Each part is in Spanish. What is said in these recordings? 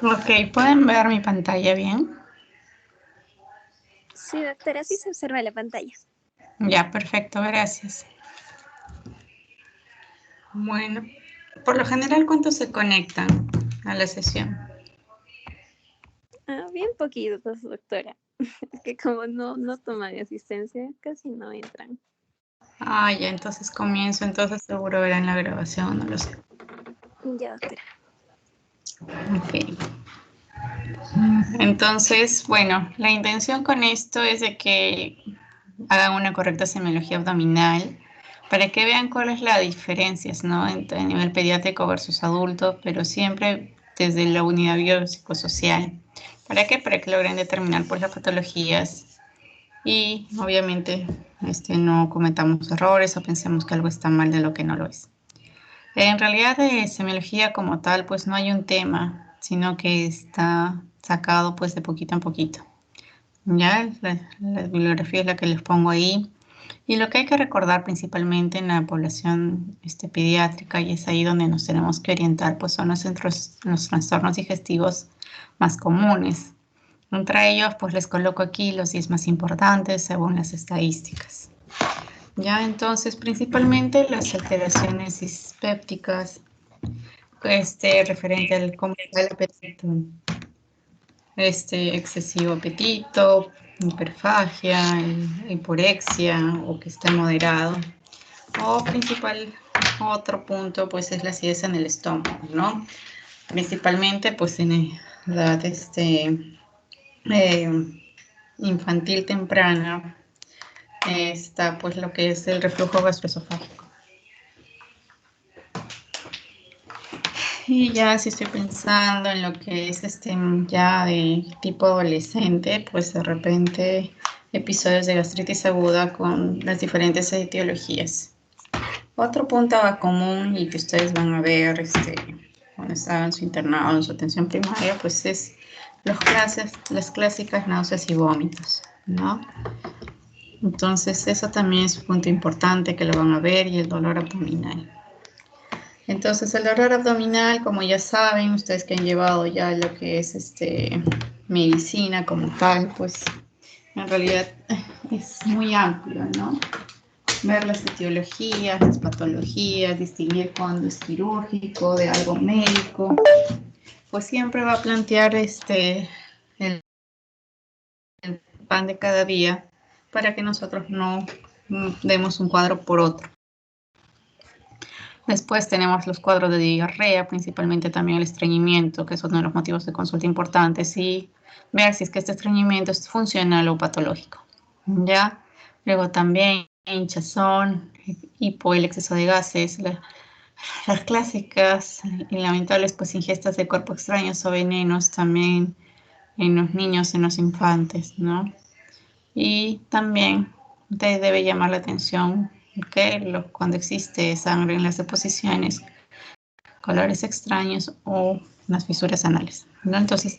Ok, ¿pueden ver mi pantalla bien? Sí, doctora, sí se observa la pantalla. Ya, perfecto, gracias. Bueno, por lo general, ¿cuántos se conectan a la sesión? Bien poquitos, doctora. Es que como no toman asistencia, casi no entran. Ah, ya, entonces comienzo, entonces seguro verán la grabación, no lo sé. Ya, doctora. Ok. Entonces, bueno, la intención con esto es de que hagan una correcta semiología abdominal para que vean cuál es la diferencia, ¿no? A nivel pediátrico versus adulto, pero siempre desde la unidad biopsicosocial. ¿Para qué? Para que logren determinar pues las patologías y obviamente no cometamos errores o pensemos que algo está mal de lo que no lo es. En realidad de semiología como tal pues no hay un tema, sino que está sacado pues de poquito en poquito. Ya, la bibliografía es la que les pongo ahí. Y lo que hay que recordar principalmente en la población pediátrica, y es ahí donde nos tenemos que orientar, pues son los trastornos digestivos más comunes. Entre ellos, pues les coloco aquí los 10 más importantes según las estadísticas. Ya, entonces, principalmente las alteraciones dispépticas, referente al cómo está el apetito, excesivo apetito, hiperfagia, hiporexia o que está moderado. O principal otro punto pues es la acidez en el estómago, ¿no? Principalmente pues en edad infantil temprana está pues lo que es el reflujo gastroesofágico. Y ya si estoy pensando en lo que es ya de tipo adolescente, pues de repente episodios de gastritis aguda con las diferentes etiologías. Otro punto común y que ustedes van a ver cuando están en su internado, en su atención primaria, pues es las clásicas náuseas y vómitos, ¿no? Entonces eso también es un punto importante que lo van a ver, y el dolor abdominal. Entonces el dolor abdominal, como ya saben, ustedes que han llevado ya lo que es medicina como tal, pues en realidad es muy amplio, ¿no? Ver las etiologías, las patologías, distinguir cuándo es quirúrgico, de algo médico, pues siempre va a plantear el pan de cada día para que nosotros no demos un cuadro por otro. Después tenemos los cuadros de diarrea, principalmente también el estreñimiento, que es uno de los motivos de consulta importantes, y ver si es que este estreñimiento es funcional o patológico. ¿Ya? Luego también hinchazón, hipo, el exceso de gases, las clásicas y lamentables pues ingestas de cuerpo extraños o venenos también en los niños, en los infantes, ¿no? Y también te debe llamar la atención que cuando existe sangre en las deposiciones, colores extraños o las fisuras anales, ¿no? Entonces,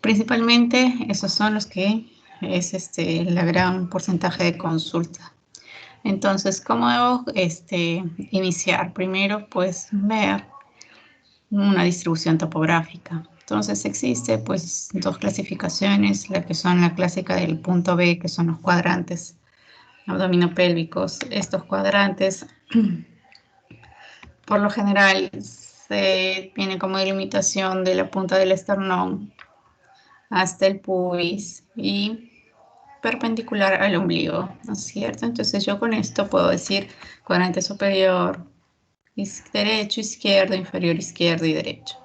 principalmente esos son los que es la gran porcentaje de consulta. Entonces, ¿cómo debo iniciar? Primero, pues ver una distribución topográfica. Entonces existe pues dos clasificaciones, la que son la clásica del punto B, que son los cuadrantes abdominopélvicos. Estos cuadrantes por lo general se tienen como delimitación de la punta del esternón hasta el pubis y perpendicular al ombligo, ¿no es cierto? Entonces yo con esto puedo decir cuadrante superior, derecho, izquierdo, inferior, izquierdo y derecho.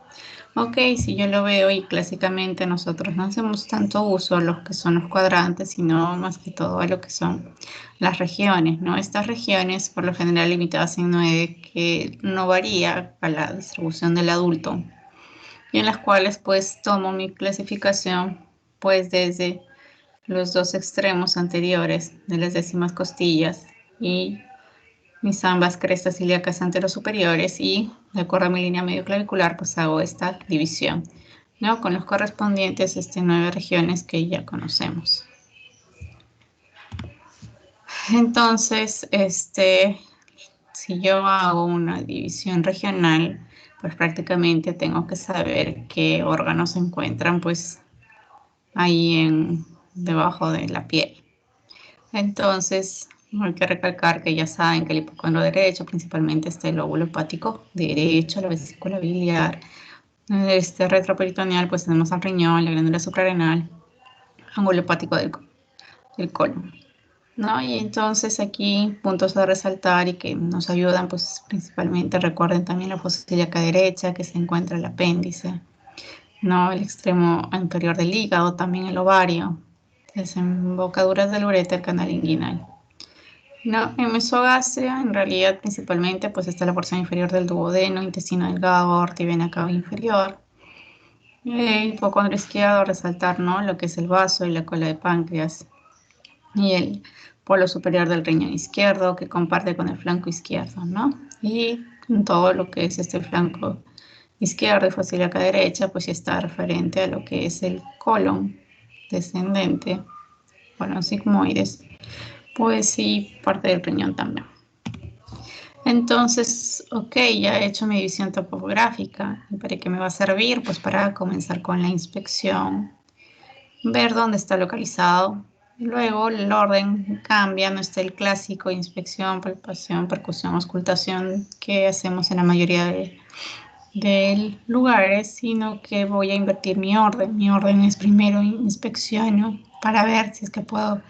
Ok, si yo lo veo, y clásicamente nosotros no hacemos tanto uso a los que son los cuadrantes, sino más que todo a lo que son las regiones, ¿no? Estas regiones, por lo general limitadas en 9, que no varía a la distribución del adulto, y en las cuales pues tomo mi clasificación pues desde los dos extremos anteriores de las décimas costillas y mis ambas crestas ilíacas anterosuperiores, y de acuerdo a mi línea medio clavicular pues hago esta división, ¿no? Con los correspondientes 9 regiones que ya conocemos. Entonces, si yo hago una división regional, pues prácticamente tengo que saber qué órganos se encuentran pues ahí debajo de la piel. Entonces, hay que recalcar que ya saben que el hipocondrio derecho principalmente está el lóbulo hepático derecho, la vesícula biliar, retroperitoneal, pues tenemos al riñón, la glándula suprarrenal, ángulo hepático del colon, ¿no? Y entonces aquí puntos a resaltar y que nos ayudan, pues principalmente recuerden también la fosa ilíaca derecha, que se encuentra el apéndice, ¿no? El extremo anterior del hígado, también el ovario, desembocaduras del uréter, canal inguinal. No, en mesogastria, en realidad, principalmente, pues está la porción inferior del duodeno, intestino delgado, aorta y vena cava inferior. Hipocondrio izquierdo, resaltar, ¿no? Lo que es el vaso y la cola de páncreas. Y el polo superior del riñón izquierdo, que comparte con el flanco izquierdo, ¿no? Y todo lo que es este flanco izquierdo y fosa ilíaca derecha, pues ya está referente a lo que es el colon descendente, colon sigmoides, pues sí, parte del riñón también. Entonces, ok, ya he hecho mi división topográfica. ¿Y para qué me va a servir? Pues para comenzar con la inspección, ver dónde está localizado. Luego el orden cambia, no está el clásico inspección, palpación, percusión, auscultación que hacemos en la mayoría de lugares, sino que voy a invertir mi orden. Mi orden es primero inspecciono para ver si es que puedo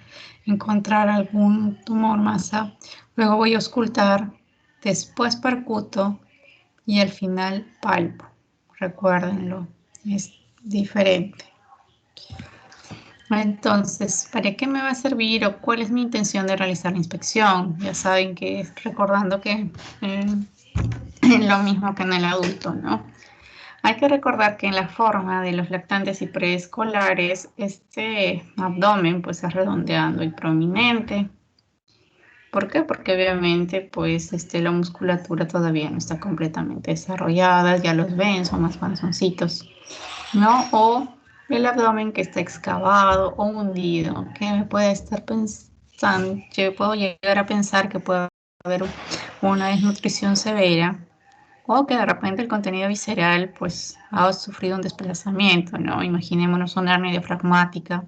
encontrar algún tumor masa. Luego voy a auscultar, después percuto y al final palpo. Recuérdenlo, es diferente. Entonces, ¿para qué me va a servir o cuál es mi intención de realizar la inspección? Ya saben que recordando que es lo mismo que en el adulto, ¿no? Hay que recordar que en la forma de los lactantes y preescolares, este abdomen pues es redondeado y prominente. ¿Por qué? Porque obviamente pues la musculatura todavía no está completamente desarrollada, ya los ven, son más panzoncitos, ¿no? O el abdomen que está excavado o hundido, que me puede estar pensando, yo puedo llegar a pensar que puede haber una desnutrición severa o que de repente el contenido visceral pues ha sufrido un desplazamiento, ¿no? Imaginémonos una hernia diafragmática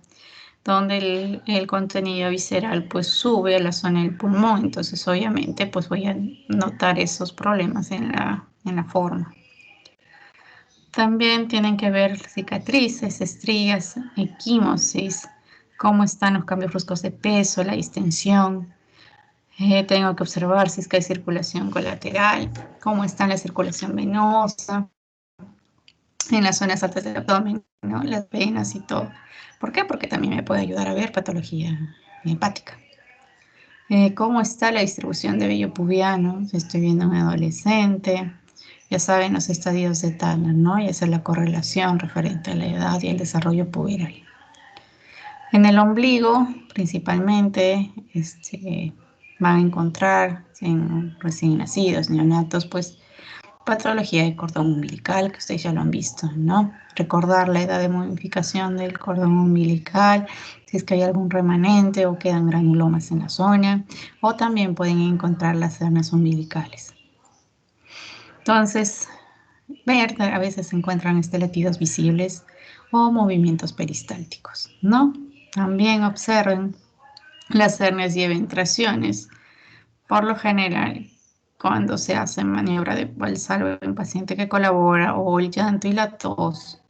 donde el contenido visceral pues sube a la zona del pulmón, entonces obviamente pues voy a notar esos problemas en la forma. También tienen que ver cicatrices, estrías, equimosis, cómo están los cambios bruscos de peso, la distensión. Tengo que observar si es que hay circulación colateral, cómo está la circulación venosa, en las zonas altas del abdomen, ¿no? Las venas y todo. ¿Por qué? Porque también me puede ayudar a ver patología hepática. ¿Cómo está la distribución de vello pubiano? Si estoy viendo un adolescente. Ya saben los estadios de Tanner, ¿no? Y esa es la correlación referente a la edad y el desarrollo puberal. En el ombligo, principalmente, van a encontrar en recién nacidos, neonatos, pues patología del cordón umbilical, que ustedes ya lo han visto, ¿no? Recordar la edad de modificación del cordón umbilical, si es que hay algún remanente o quedan granulomas en la zona, o también pueden encontrar las hernias umbilicales. Entonces, ver, a veces se encuentran estelatidos visibles o movimientos peristálticos, ¿no? También observen las hernias y eventraciones. Por lo general, cuando se hace maniobra de Valsalva en paciente que colabora o el llanto y la tos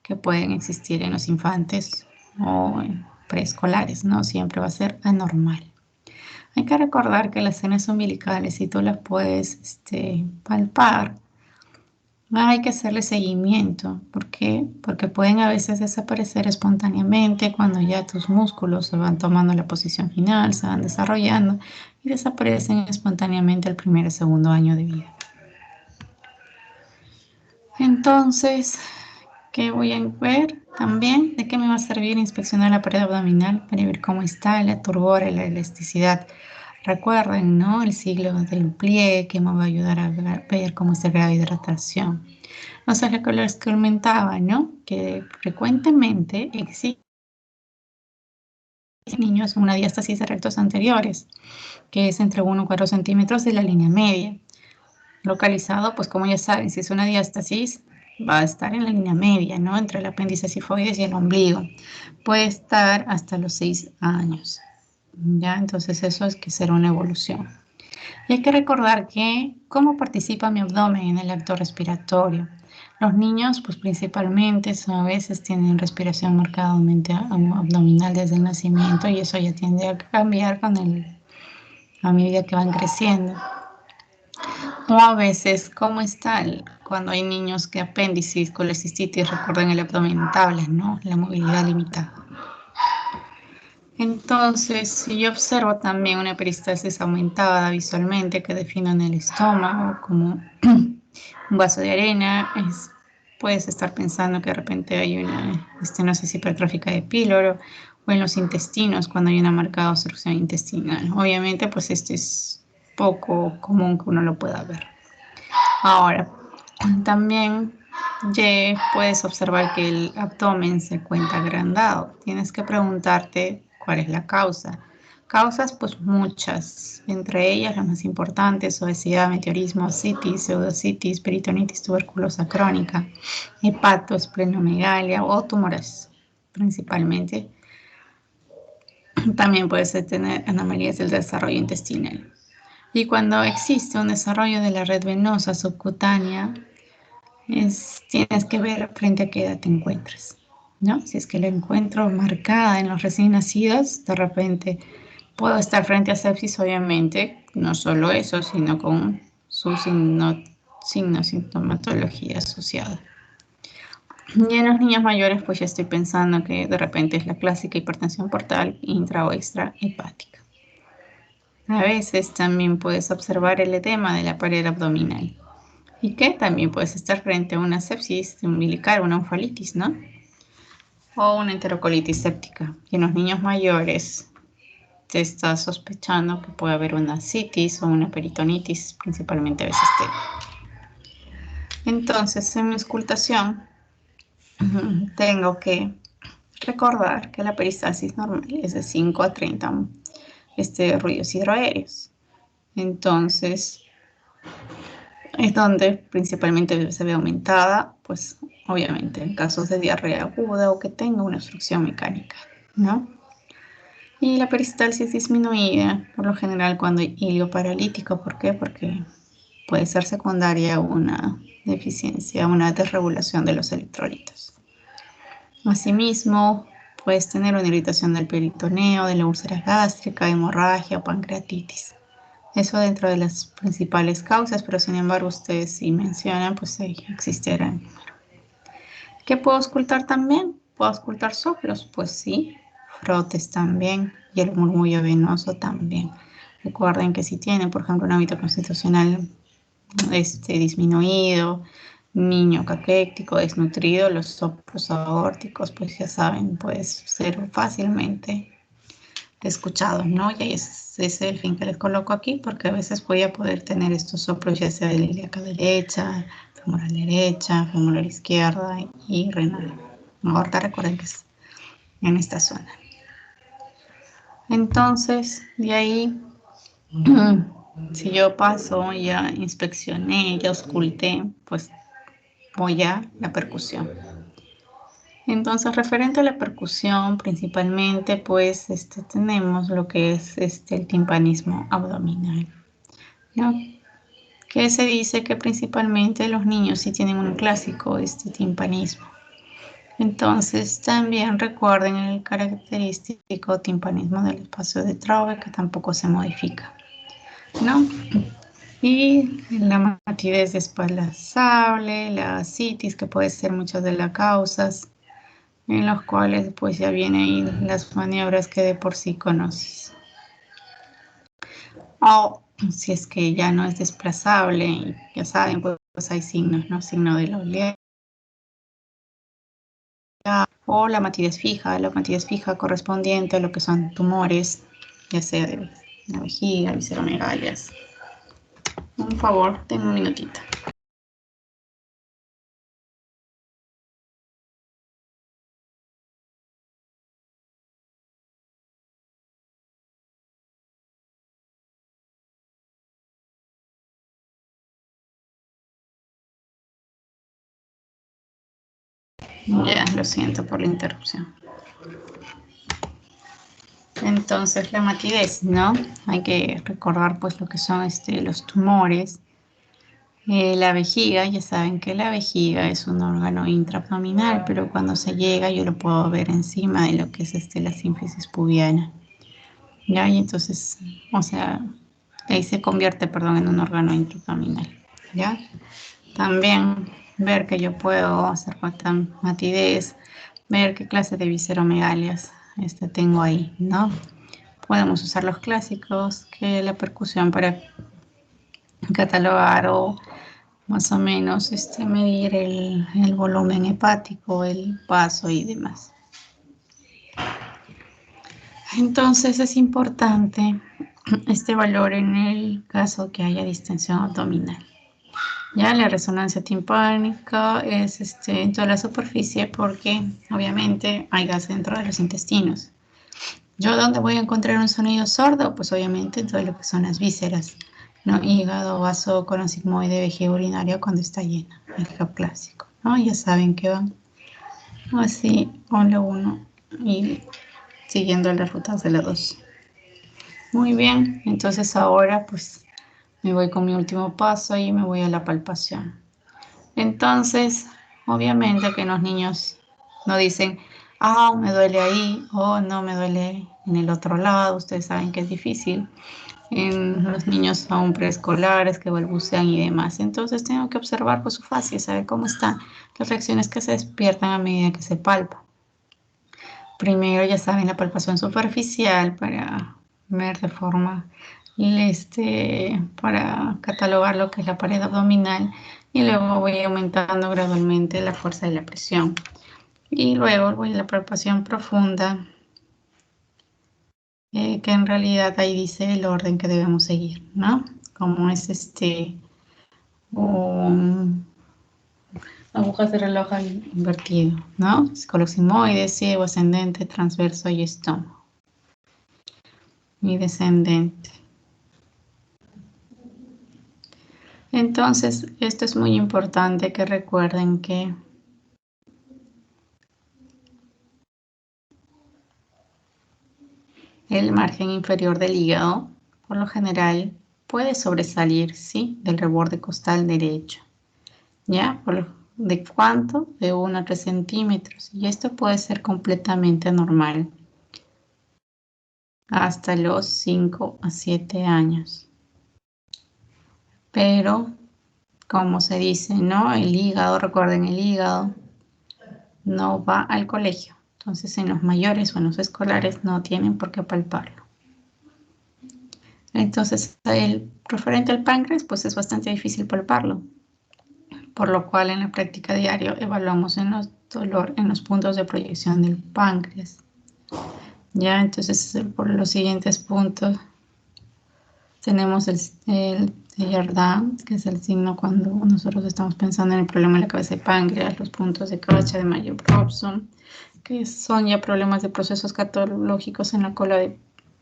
que pueden existir en los infantes o en preescolares, no siempre va a ser anormal. Hay que recordar que las hernias umbilicales, si tú las puedes palpar, hay que hacerle seguimiento. ¿Por qué? Porque pueden a veces desaparecer espontáneamente cuando ya tus músculos se van tomando la posición final, se van desarrollando y desaparecen espontáneamente el primer y segundo año de vida. Entonces, ¿qué voy a ver también? ¿De qué me va a servir inspeccionar la pared abdominal para ver cómo está la turbora y la elasticidad? Recuerden, ¿no? El siglo del pliegue que me va a ayudar a ver cómo está el grado de hidratación. O sea, lo que les comentaba, ¿no? Que frecuentemente existen niños con una diástasis de rectos anteriores, que es entre 1 y 4 centímetros de la línea media. localizado, pues como ya saben, si es una diástasis, va a estar en la línea media, ¿no? Entre el apéndice sifoides y el ombligo. Puede estar hasta los 6 años, ¿ya? Entonces eso es que será una evolución. Y hay que recordar que cómo participa mi abdomen en el acto respiratorio. Los niños, pues principalmente, a veces tienen respiración marcadamente abdominal desde el nacimiento y eso ya tiende a cambiar a medida que van creciendo. O a veces, ¿cómo está cuando hay niños que apéndices, colecistitis, recuerden el abdomen en tablas, ¿no? La movilidad limitada. Entonces, si yo observo también una peristalsis aumentada visualmente que defino en el estómago como un vaso de arena, puedes estar pensando que de repente hay una estenosis hipertrófica de píloro o en los intestinos cuando hay una marcada obstrucción intestinal. Obviamente, pues este es poco común que uno lo pueda ver. Ahora, también puedes observar que el abdomen se encuentra agrandado. Tienes que preguntarte cuál es la causa. Causas, pues muchas, entre ellas las más importantes: obesidad, meteorismo, ascitis, pseudocitis, peritonitis tuberculosa crónica, hepatosplenomegalia o tumores principalmente. También puedes tener anomalías del desarrollo intestinal. Y cuando existe un desarrollo de la red venosa subcutánea, tienes que ver frente a qué edad te encuentras, ¿no? Si es que la encuentro marcada en los recién nacidos, de repente puedo estar frente a sepsis, obviamente, no solo eso, sino con su sintomatología asociada. Y en los niños mayores, pues ya estoy pensando que de repente es la clásica hipertensión portal intra o extra hepática. A veces también puedes observar el edema de la pared abdominal. Y que también puedes estar frente a una sepsis umbilical, una onfalitis, ¿no? O una enterocolitis séptica. Y en los niños mayores te estás sospechando que puede haber una citis o una peritonitis, principalmente a veces Entonces, en mi auscultación, tengo que recordar que la peristalsis normal es de 5 a 30 ruidos hidroaéreos. Entonces, es donde principalmente se ve aumentada, pues obviamente en casos de diarrea aguda o que tenga una obstrucción mecánica, ¿no? Y la peristalsis disminuida, por lo general cuando hay hilio paralítico. ¿Por qué? Porque puede ser secundaria a una deficiencia, una desregulación de los electrolitos. Asimismo, puedes tener una irritación del peritoneo, de la úlcera gástrica, hemorragia o pancreatitis. Eso dentro de las principales causas, pero sin embargo ustedes sí mencionan, pues existirán. ¿Qué puedo auscultar también? ¿Puedo auscultar soplos? Pues sí, frotes también, y el murmullo venoso también. Recuerden que si tienen, por ejemplo, un hábito constitucional disminuido, niño caquético, desnutrido, los soplos aórticos, pues ya saben, puede ser fácilmente escuchados, ¿no? Y ese es el fin que les coloco aquí, porque a veces voy a poder tener estos soplos ya sea de la ilíaca derecha, femoral derecha, femoral izquierda y renal. Ahorita recuerden que es en esta zona. Entonces, de ahí, si yo paso, ya inspeccioné, ya ausculté, pues voy a la percusión. Entonces, referente a la percusión, principalmente, pues tenemos lo que es el timpanismo abdominal, ¿no? Que se dice que principalmente los niños sí tienen un clásico timpanismo. Entonces, también recuerden el característico timpanismo del espacio de Traube, que tampoco se modifica, ¿no? Y la matidez desplazable, la citis, que puede ser muchas de las causas, en los cuales pues ya vienen las maniobras que de por sí conoces. O si es que ya no es desplazable, ya saben, pues hay signos, ¿no? Signo de la oleaje o la matidez fija correspondiente a lo que son tumores, ya sea de la vejiga, visceromegalias. Por favor, tengo un minutito. Ya, lo siento por la interrupción. Entonces, la matidez, ¿no? Hay que recordar pues lo que son los tumores. La vejiga, ya saben que la vejiga es un órgano intraabdominal, pero cuando se llega yo lo puedo ver encima de lo que es la sínfisis pubiana. ¿Ya? Y entonces, o sea, ahí se convierte, perdón, en un órgano intraabdominal. ¿Ya? También ver que yo puedo hacer matidez, ver qué clase de visceromegalias tengo ahí, ¿no? Podemos usar los clásicos, que la percusión para catalogar o más o menos medir el volumen hepático, el paso y demás. Entonces es importante este valor en el caso que haya distensión abdominal. Ya la resonancia timpánica es en toda la superficie porque obviamente hay gas dentro de los intestinos. ¿Yo dónde voy a encontrar un sonido sordo? Pues obviamente en todo lo que son las vísceras, ¿no? Hígado, vaso, colon sigmoide, vejiga urinaria cuando está llena, el hub clásico, ¿no? Ya saben que van así, con la 1 y siguiendo las rutas de la 2. Muy bien, entonces ahora pues me voy con mi último paso y me voy a la palpación. Entonces, obviamente que los niños no dicen, ah, me duele ahí o no me duele en el otro lado. Ustedes saben que es difícil en los niños aún preescolares que balbucean y demás. Entonces tengo que observar por su fascia, saber cómo están las reacciones que se despiertan a medida que se palpa. Primero, ya saben, la palpación superficial para ver de forma, para catalogar lo que es la pared abdominal y luego voy aumentando gradualmente la fuerza de la presión. Y luego voy a la palpación profunda, que en realidad ahí dice el orden que debemos seguir, ¿no? Como es agujas de reloj invertido, ¿no? Colosimoide, ciego, ascendente, transverso y estómago. Y descendente. Entonces, esto es muy importante que recuerden que el margen inferior del hígado, por lo general, puede sobresalir, ¿sí?, del reborde costal derecho. ¿Ya? ¿De cuánto? De 1 a 3 centímetros. Y esto puede ser completamente normal hasta los 5 a 7 años. Pero, como se dice, ¿no? El hígado, recuerden, el hígado no va al colegio. Entonces, en los mayores o en los escolares no tienen por qué palparlo. Entonces, el referente al páncreas, pues es bastante difícil palparlo. Por lo cual, en la práctica diaria evaluamos en los dolor en los puntos de proyección del páncreas. Ya, entonces, por los siguientes puntos, tenemos el Yardan, que es el signo cuando nosotros estamos pensando en el problema de la cabeza de páncreas, los puntos de Kabacha de Mayo-Robson, que son ya problemas de procesos catológicos en la cola de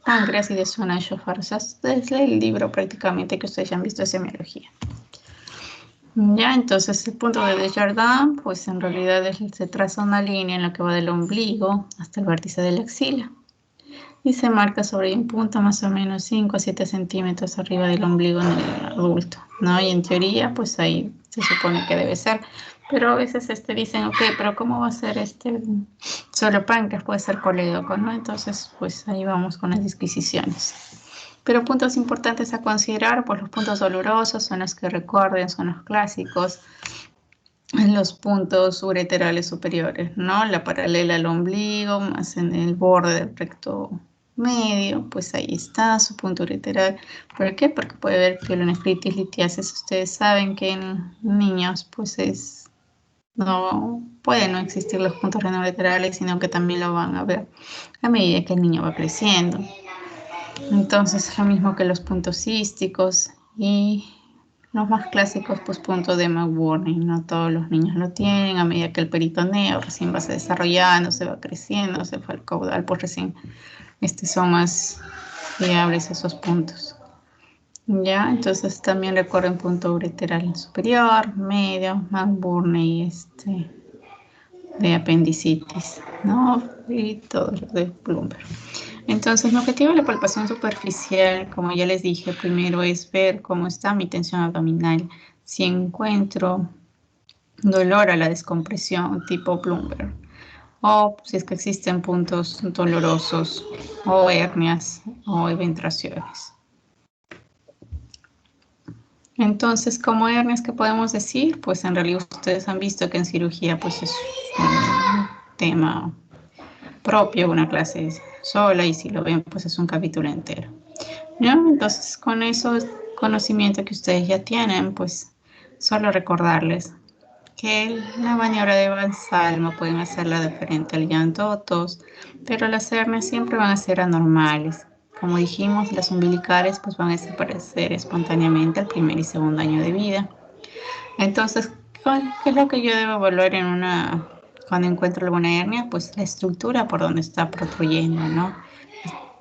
páncreas y de zona de Shofar. O sea, es el libro prácticamente que ustedes ya han visto de semiología. Ya, entonces el punto de Desjardins, pues en realidad se traza una línea en la que va del ombligo hasta el vértice de la axila. Y se marca sobre un punto más o menos 5 a 7 centímetros arriba del ombligo en el adulto, ¿no? Y en teoría, pues ahí se supone que debe ser. Pero a veces dicen, ok, pero ¿cómo va a ser solo páncreas? Puede ser colédoco, ¿no? Entonces, pues ahí vamos con las disquisiciones. Pero puntos importantes a considerar, pues los puntos dolorosos son los que recuerden, son los clásicos. Los puntos ureterales superiores, ¿no? La paralela al ombligo, más en el borde del recto medio, pues ahí está su punto ureteral. ¿Por qué? Porque puede haber pielonefritis, litiasis. Ustedes saben que en niños, pues no pueden no existir los puntos renoureterales, sino que también lo van a ver a medida que el niño va creciendo. Entonces, lo mismo que los puntos císticos y los más clásicos, pues punto de McBurney. No todos los niños lo tienen, a medida que el peritoneo recién va se desarrollando, se va creciendo, se fue al caudal, pues recién son más fiables esos puntos. Ya, entonces también recorren punto ureteral superior, medio, McBurney, de apendicitis, ¿no? Y todo lo de Bloomberg. Entonces, mi objetivo de la palpación superficial, como ya les dije, primero es ver cómo está mi tensión abdominal. Si encuentro dolor a la descompresión tipo Bloomberg, o si es que existen puntos dolorosos, o hernias, o eventraciones. Entonces, como hernias, ¿qué podemos decir? Pues en realidad ustedes han visto que en cirugía pues es un tema propio, una clase sola, y si lo ven pues es un capítulo entero, ¿no? Entonces, con esos conocimientos que ustedes ya tienen, pues solo recordarles que la maniobra de Valsalva pueden hacerla diferente al llantotos, pero las hernias siempre van a ser anormales. Como dijimos, las umbilicales pues van a desaparecer espontáneamente al primer y segundo año de vida. Entonces, ¿qué es lo que yo debo evaluar cuando encuentro alguna hernia? Pues la estructura por donde está protruyendo, ¿no?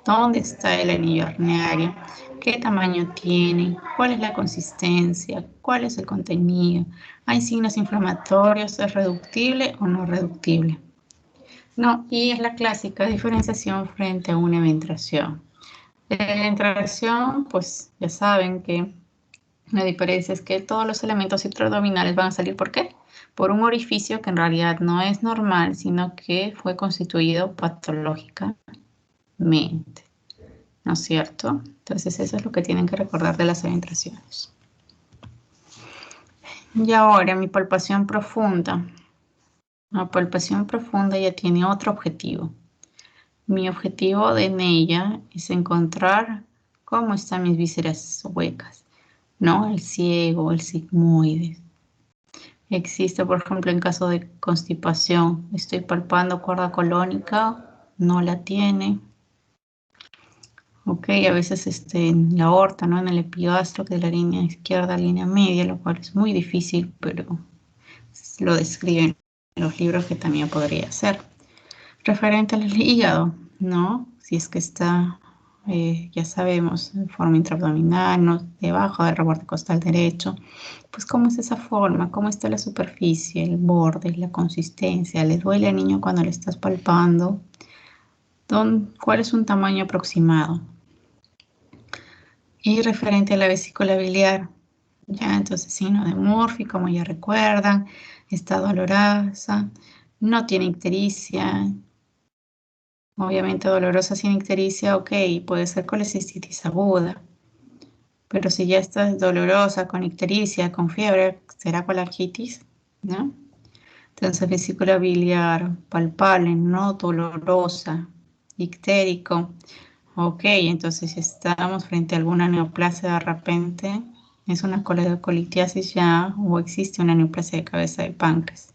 ¿Dónde está el anillo herniario? ¿Qué tamaño tiene? ¿Cuál es la consistencia? ¿Cuál es el contenido? ¿Hay signos inflamatorios? ¿Es reductible o no reductible? No, y es la clásica diferenciación frente a una eventración. La eventración, pues ya saben que la diferencia es que todos los elementos intraabdominales van a salir, ¿por qué? Por un orificio que en realidad no es normal, sino que fue constituido patológicamente, ¿no es cierto? Entonces eso es lo que tienen que recordar de las eventraciones. Y ahora mi palpación profunda. La palpación profunda ya tiene otro objetivo. Mi objetivo en ella es encontrar cómo están mis vísceras huecas, ¿no? El ciego, el sigmoide. Existe, por ejemplo, en caso de constipación, estoy palpando cuerda colónica, no la tiene. Ok, a veces en la aorta, ¿no? En el epigastro, que es la línea izquierda, línea media, lo cual es muy difícil, pero lo describen en los libros que también podría ser. Referente al hígado, ¿no? Si es que está, ya sabemos, en forma intraabdominal, ¿no? Debajo del reborde costal derecho, pues cómo es esa forma, cómo está la superficie, el borde, la consistencia, ¿le duele al niño cuando le estás palpando? ¿Cuál es un tamaño aproximado? Y referente a la vesícula biliar, ya entonces signo de Murphy, como ya recuerdan, está dolorosa, no tiene ictericia, obviamente dolorosa sin ictericia, ok, puede ser colecistitis aguda, pero si ya está dolorosa, con ictericia, con fiebre, será colargitis, ¿no? Entonces vesícula biliar, palpable, no dolorosa, ictérico. Ok, entonces si estamos frente a alguna neoplasia de repente, es una coledocolitiasis ya, o existe una neoplasia de cabeza de páncreas.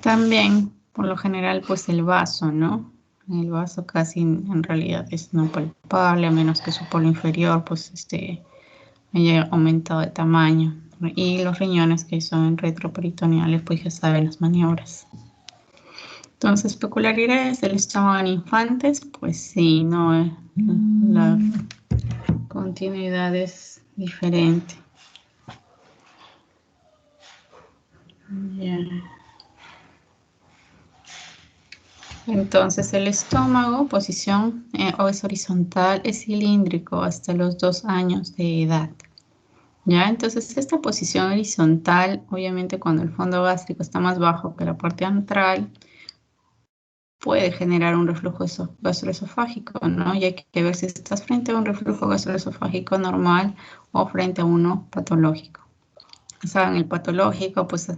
También, por lo general, pues el vaso, ¿no? El vaso casi en realidad es no palpable, a menos que su polo inferior pues haya aumentado de tamaño. Y los riñones que son retroperitoneales, pues ya saben las maniobras. Entonces, peculiaridades del estómago en infantes, pues sí, no, la continuidad es diferente. Yeah. Entonces, el estómago, posición o es horizontal, es cilíndrico hasta los 2 años de edad. ¿Ya? Entonces, esta posición horizontal, obviamente cuando el fondo gástrico está más bajo que la parte antral, puede generar un reflujo gastroesofágico, ¿no? Y hay que ver si estás frente a un reflujo gastroesofágico normal o frente a uno patológico. Saben, el patológico, pues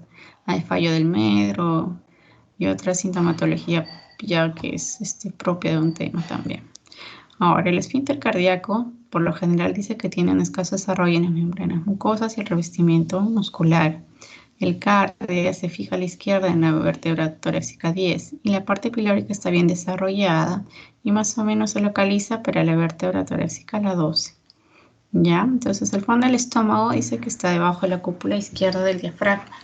hay fallo del medro y otra sintomatología ya que es propia de un tema también. Ahora, el esfínter cardíaco, por lo general, dice que tiene un escaso desarrollo en las membranas mucosas y el revestimiento muscular. El cardia se fija a la izquierda en la vértebra torácica 10 y la parte pilórica está bien desarrollada y más o menos se localiza para la vértebra torácica la 12. ¿Ya? Entonces el fondo del estómago dice que está debajo de la cúpula izquierda del diafragma.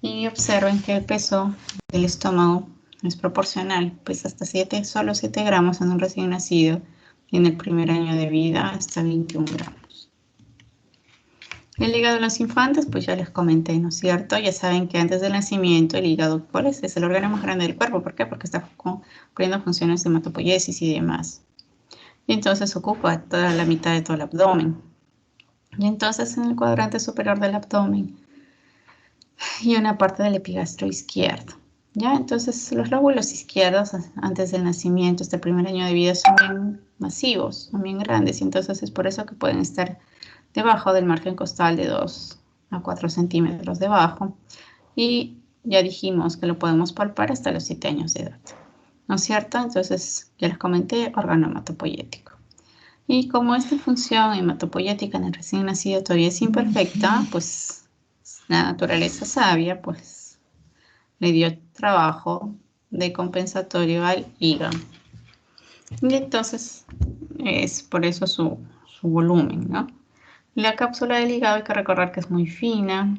Y observen que el peso del estómago es proporcional, pesa hasta solo 7 gramos en un recién nacido y en el primer año de vida hasta 21 gramos. El hígado de los infantes, pues ya les comenté, ¿no es cierto? Ya saben que antes del nacimiento el hígado, ¿cuál es? Es el órgano más grande del cuerpo. ¿Por qué? Porque está cumpliendo funciones de hematopoiesis y demás. Y entonces ocupa toda la mitad de todo el abdomen. Y entonces en el cuadrante superior del abdomen y una parte del epigastrio izquierdo. ¿Ya? Entonces los lóbulos izquierdos antes del nacimiento, este primer año de vida, son bien masivos, son bien grandes. Y entonces es por eso que pueden estar debajo del margen costal de 2 a 4 centímetros debajo. Y ya dijimos que lo podemos palpar hasta los 7 años de edad. ¿No es cierto? Entonces, ya les comenté, órgano hematopoyético. Y como esta función hematopoyética en el recién nacido todavía es imperfecta, pues la naturaleza sabia, pues le dio trabajo de compensatorio al hígado. Y entonces es por eso su volumen, ¿no? La cápsula del hígado hay que recordar que es muy fina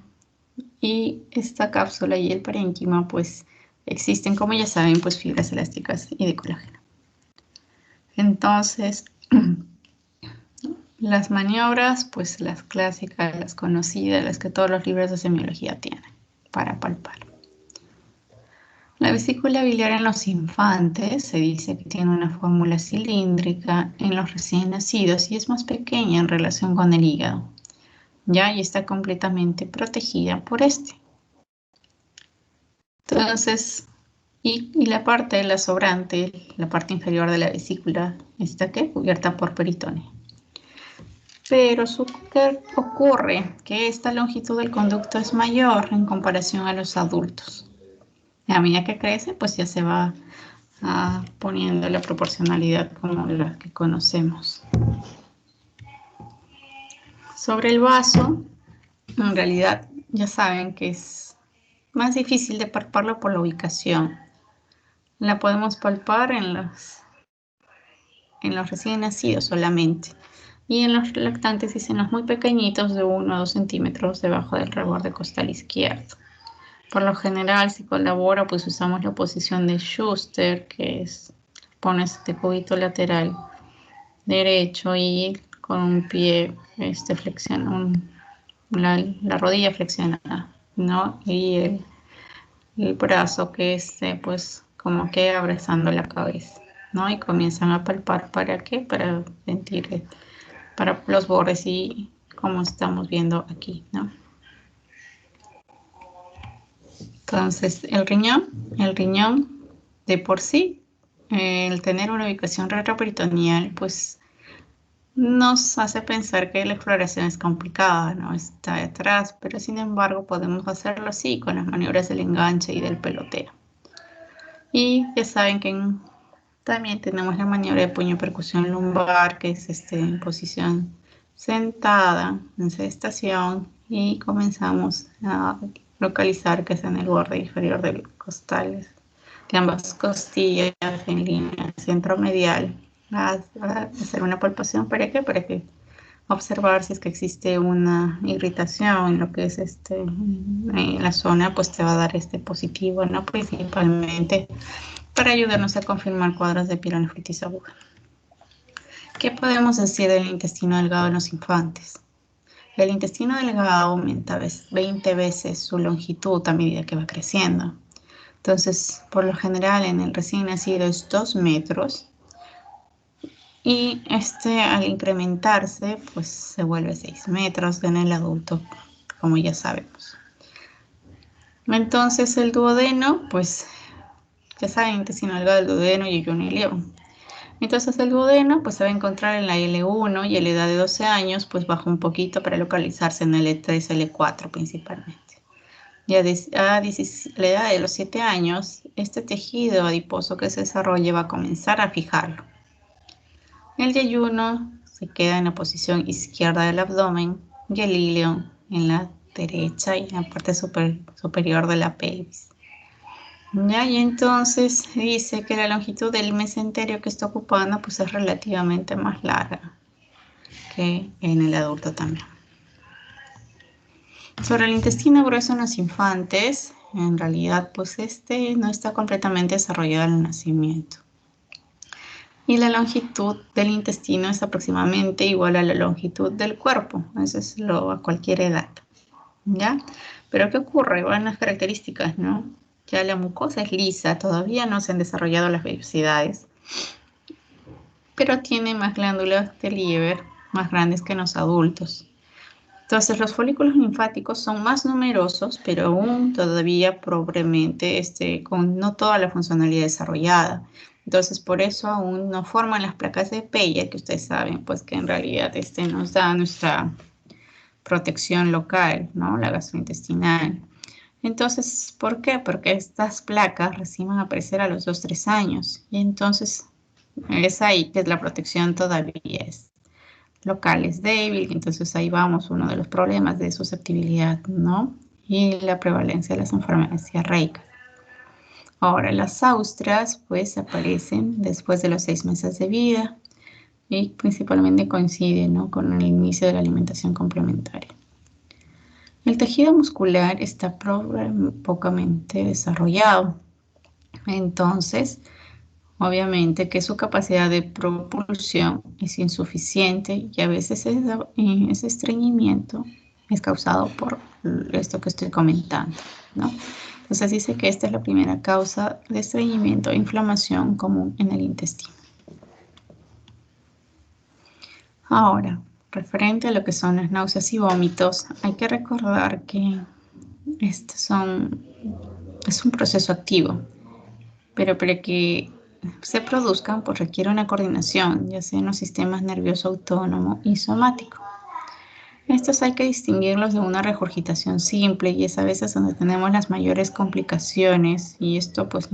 y esta cápsula y el parénquima pues existen, como ya saben, pues fibras elásticas y de colágeno. Entonces, las maniobras, pues las clásicas, las conocidas, las que todos los libros de semiología tienen para palpar. La vesícula biliar en los infantes se dice que tiene una fórmula cilíndrica en los recién nacidos y es más pequeña en relación con el hígado, ¿ya? Y está completamente protegida por este. Entonces, y la parte, la sobrante, la parte inferior de la vesícula, está ¿qué? Cubierta por peritoneo. Pero ocurre que esta longitud del conducto es mayor en comparación a los adultos. A medida que crece, pues ya se va poniendo la proporcionalidad como la que conocemos. Sobre el vaso, en realidad ya saben que es más difícil de palparlo por la ubicación. La podemos palpar en los recién nacidos solamente. Y en los lactantes y en los muy pequeñitos de 1 a 2 centímetros debajo del reborde costal izquierdo. Por lo general, si colabora, pues usamos la posición de Schuster, que es pones este cúbito lateral derecho y con un pie la rodilla flexionada, ¿no? Y el brazo que esté pues como que abrazando la cabeza, ¿no? Y comienzan a palpar, ¿para qué? Para sentir para los bordes y como estamos viendo aquí, ¿no? Entonces, el riñón de por sí, el tener una ubicación retroperitoneal, pues nos hace pensar que la exploración es complicada, ¿no? Está detrás, pero sin embargo podemos hacerlo así con las maniobras del enganche y del peloteo. Y ya saben que también tenemos la maniobra de puño percusión lumbar, que es en posición sentada, en sedestación, y comenzamos a localizar que es en el borde inferior del costal de ambas costillas en línea centromedial, a hacer una palpación. ¿Para qué? Para que observar si es que existe una irritación en lo que es en la zona, pues te va a dar este positivo, ¿no? Principalmente para ayudarnos a confirmar cuadros de pielonefritis aguda. ¿Qué podemos decir del intestino delgado en los infantes? El intestino delgado aumenta 20 veces su longitud a medida que va creciendo. Entonces, por lo general, en el recién nacido es 2 metros y al incrementarse, pues se vuelve 6 metros en el adulto, como ya sabemos. Entonces, el duodeno, pues ya saben, intestino delgado, el duodeno, yeyuno y león. Entonces el duodeno pues se va a encontrar en la L1 y a la edad de 12 años pues baja un poquito para localizarse en el L3, L4 principalmente. Ya a la edad de los 7 años, este tejido adiposo que se desarrolla va a comenzar a fijarlo. El yeyuno se queda en la posición izquierda del abdomen y el ileón en la derecha y en la parte superior de la pelvis. ¿Ya? Y entonces dice que la longitud del mesenterio que está ocupando pues es relativamente más larga que en el adulto también. Sobre el intestino grueso en los infantes, en realidad pues no está completamente desarrollado al nacimiento. Y la longitud del intestino es aproximadamente igual a la longitud del cuerpo. Eso es a cualquier edad. ¿Ya? Pero ¿qué ocurre? Van las características, ¿no? Ya la mucosa es lisa, todavía no se han desarrollado las vellosidades, pero tiene más glándulas de Liebert más grandes que en los adultos. Entonces, los folículos linfáticos son más numerosos, pero aún todavía probablemente con no toda la funcionalidad desarrollada. Entonces, por eso aún no forman las placas de Peyer, que ustedes saben, pues que en realidad nos da nuestra protección local, ¿no? La gastrointestinal. Entonces, ¿por qué? Porque estas placas recién van a aparecer a los 2-3 años. Y entonces es ahí que la protección todavía es local, es débil. Entonces ahí vamos, uno de los problemas de susceptibilidad, ¿no? Y la prevalencia de las enfermedades diarreicas. Ahora, las austrias pues aparecen después de los 6 meses de vida y principalmente coinciden, ¿no?, con el inicio de la alimentación complementaria. El tejido muscular está pocamente desarrollado, entonces obviamente que su capacidad de propulsión es insuficiente y a veces ese estreñimiento es causado por esto que estoy comentando, ¿no? Entonces dice que esta es la primera causa de estreñimiento e inflamación común en el intestino. Ahora, referente a lo que son las náuseas y vómitos, hay que recordar que es un proceso activo, pero para que se produzcan, pues requiere una coordinación, ya sea en los sistemas nervioso autónomo y somático. Estos hay que distinguirlos de una regurgitación simple y es a veces donde tenemos las mayores complicaciones y esto pues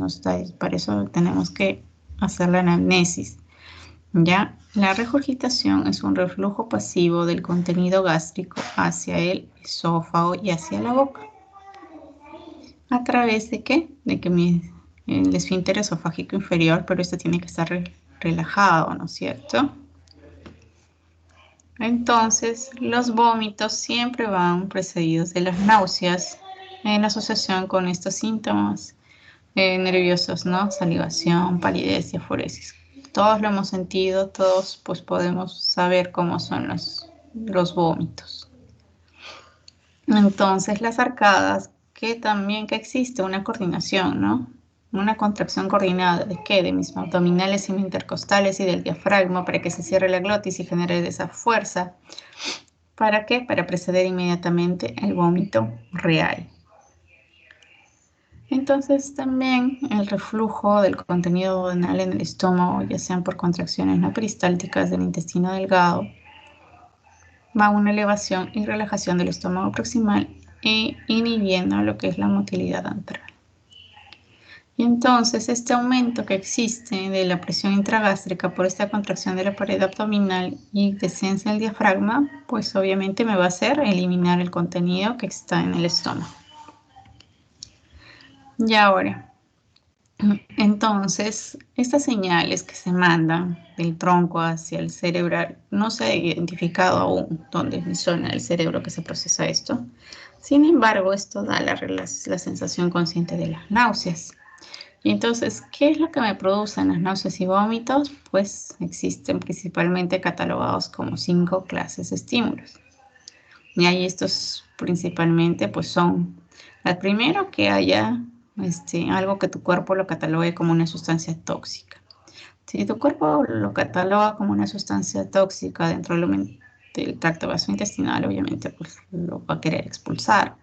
para eso tenemos que hacer la anamnesis. ¿Ya? La regurgitación es un reflujo pasivo del contenido gástrico hacia el esófago y hacia la boca. ¿A través de qué? De que el esfínter esofágico inferior, pero esto tiene que estar relajado, ¿no es cierto? Entonces, los vómitos siempre van precedidos de las náuseas en asociación con estos síntomas nerviosos, ¿no? Salivación, palidez y aforesis. Todos lo hemos sentido, todos pues podemos saber cómo son los vómitos. Entonces, las arcadas, que también que existe una coordinación, ¿no? Una contracción coordinada ¿de qué? De mis abdominales y mis intercostales y del diafragma para que se cierre la glotis y genere esa fuerza. ¿Para qué? Para preceder inmediatamente el vómito real. Entonces también el reflujo del contenido duodenal en el estómago, ya sean por contracciones no peristálticas del intestino delgado, va a una elevación y relajación del estómago proximal e inhibiendo lo que es la motilidad antral. Y entonces este aumento que existe de la presión intragástrica por esta contracción de la pared abdominal y descenso del diafragma, pues obviamente me va a hacer eliminar el contenido que está en el estómago. Y ahora, entonces, estas señales que se mandan del tronco hacia el cerebral, no se ha identificado aún dónde suena el cerebro que se procesa esto. Sin embargo, esto da la sensación consciente de las náuseas. Y entonces, ¿qué es lo que me producen las náuseas y vómitos? Pues existen principalmente catalogados como 5 clases de estímulos. Y ahí estos principalmente pues son, el primero, que haya algo que tu cuerpo lo catalogue como una sustancia tóxica. Si tu cuerpo lo cataloga como una sustancia tóxica dentro del tracto gastrointestinal, obviamente pues lo va a querer expulsar.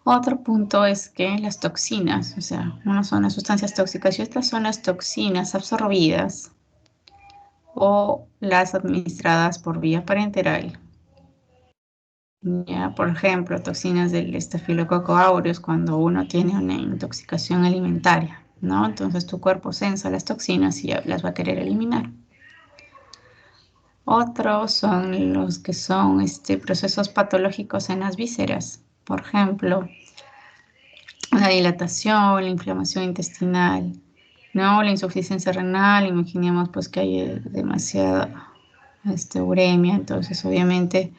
Otro punto es que las toxinas, o sea, unas son las sustancias tóxicas y otras son las toxinas absorbidas o las administradas por vía parenteral. Ya, por ejemplo, toxinas del estafilococo aureus cuando uno tiene una intoxicación alimentaria, ¿no? Entonces tu cuerpo sensa las toxinas y las va a querer eliminar. Otros son los que son procesos patológicos en las vísceras, por ejemplo, la dilatación, la inflamación intestinal, ¿no? La insuficiencia renal, imaginemos pues que hay demasiada uremia, entonces obviamente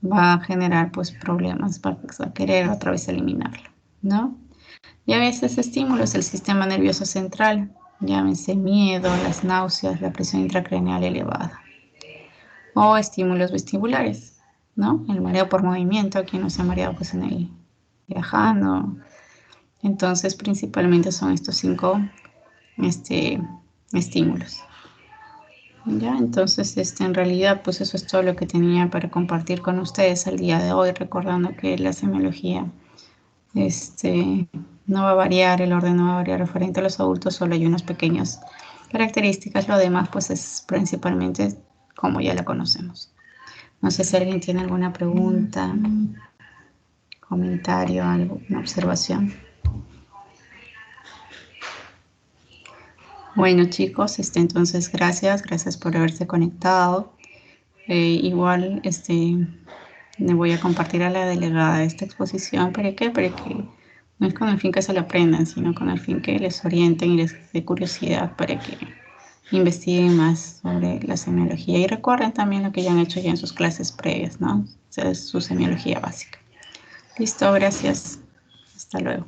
va a generar pues problemas, va a querer otra vez eliminarlo, ¿no? Y a veces estímulos del sistema nervioso central, Llámense miedo, las náuseas, la presión intracraneal elevada. O estímulos vestibulares, ¿no? El mareo por movimiento, quien no se ha mareado pues viajando. Entonces, principalmente son estos 5 estímulos. Ya, entonces, en realidad, pues eso es todo lo que tenía para compartir con ustedes el día de hoy, recordando que la semiología, no va a variar, el orden no va a variar referente a los adultos, solo hay unas pequeñas características, lo demás, pues es principalmente como ya la conocemos. No sé si alguien tiene alguna pregunta, comentario, alguna observación. Bueno, chicos, entonces gracias por haberse conectado. Igual, le voy a compartir a la delegada esta exposición. ¿Para qué? Para que no es con el fin que se la aprendan, sino con el fin que les orienten y les dé curiosidad para que investiguen más sobre la semiología y recuerden también lo que ya han hecho ya en sus clases previas, ¿no? O sea, es su semiología básica. Listo, gracias. Hasta luego.